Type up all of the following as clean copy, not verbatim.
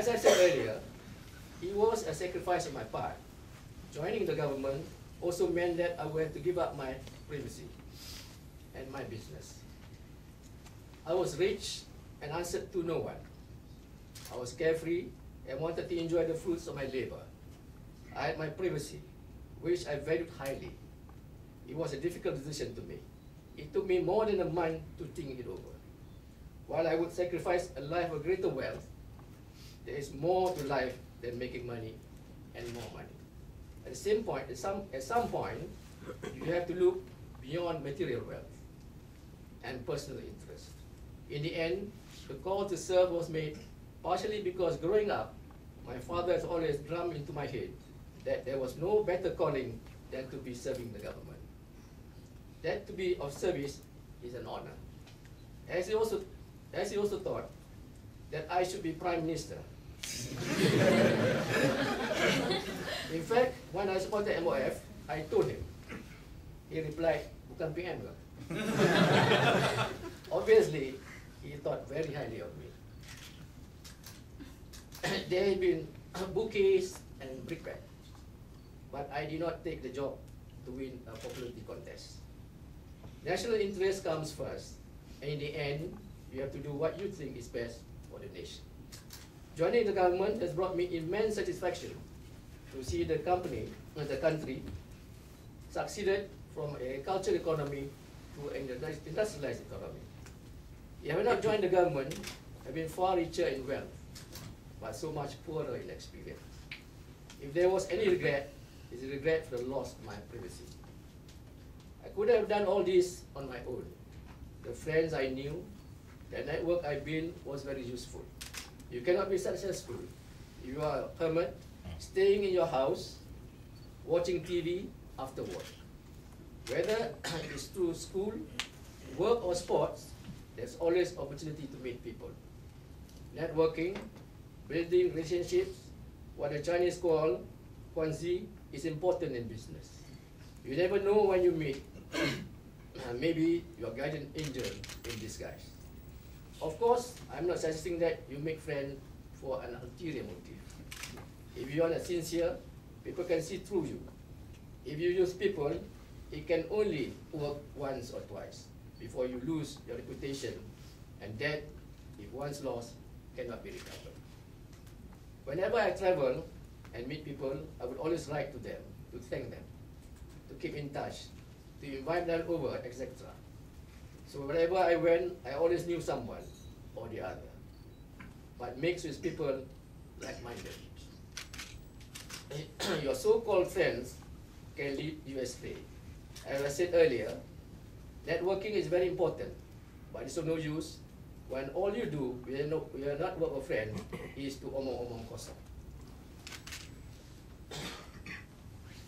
As I said earlier, it was a sacrifice on my part. Joining the government also meant that I would have to give up my privacy and my business. I was rich and answered to no one. I was carefree and wanted to enjoy the fruits of my labor. I had my privacy, which I valued highly. It was a difficult decision to make. It took me more than a month to think it over. While I would sacrifice a life of greater wealth, there is more to life than making money and more money. At the same point, at some point, you have to look beyond material wealth and personal interest. In the end, the call to serve was made partially because growing up, my father has always drummed into my head that there was no better calling than to be serving the government. That to be of service is an honor. As he also thought that I should be Prime Minister. In fact, when I supported MOF, I told him. He replied, bukan PM ke? Obviously, he thought very highly of me. There had been bouquets and brickbat, but I did not take the job to win a popularity contest. National interest comes first, and in the end, you have to do what you think is best for the nation. Joining the government has brought me immense satisfaction to see the country succeeded from a cultural economy to an industrialized economy. If I had not joined the government, I have been far richer in wealth, but so much poorer in experience. If there was any regret, it's a regret for the loss of my privacy. I could have done all this on my own. The friends I knew, the network I built was very useful. You cannot be successful if you are a hermit, staying in your house, watching TV after work. Whether it's through school, work or sports, there's always opportunity to meet people. Networking, building relationships, what the Chinese call Guanxi, is important in business. You never know when you meet. Maybe your guardian angel in disguise. Of course, I'm not suggesting that you make friends for an ulterior motive. If you are not sincere, people can see through you. If you use people, it can only work once or twice before you lose your reputation, and that, if once lost, cannot be recovered. Whenever I travel and meet people, I would always write to them, to thank them, to keep in touch, to invite them over, etc. So wherever I went, I always knew someone or the other, but mixed with people like-minded. Your so-called friends can lead you astray. As I said earlier, networking is very important, but it's of no use when all you do, we are not work a friend, is to omong-omong kosong.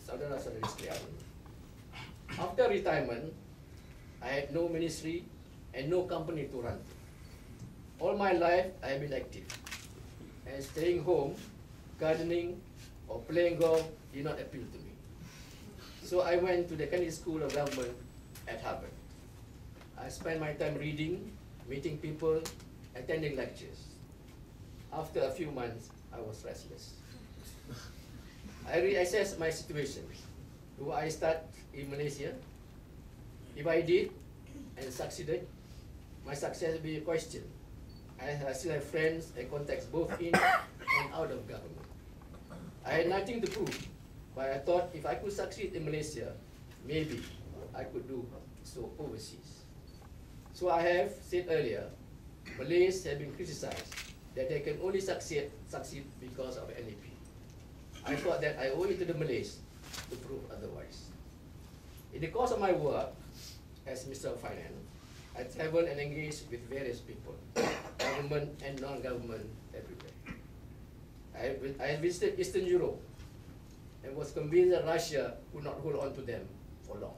Saudara-saudari sekalian, after retirement, I had no ministry and no company to run. All my life, I have been active. And staying home, gardening, or playing golf did not appeal to me. So I went to the Kennedy School of Government at Harvard. I spent my time reading, meeting people, attending lectures. After a few months, I was restless. I reassessed my situation. Do I start in Malaysia? If I did and succeeded, my success will be a question. I still have friends and contacts both in and out of government. I had nothing to prove, but I thought if I could succeed in Malaysia, maybe I could do so overseas. So I have said earlier, Malays have been criticized that they can only succeed because of NAP. I thought that I owe it to the Malays to prove otherwise. In the course of my work as Minister of Finance, I traveled and engaged with various people, government and non-government everywhere. I visited Eastern Europe and was convinced that Russia would not hold on to them for long.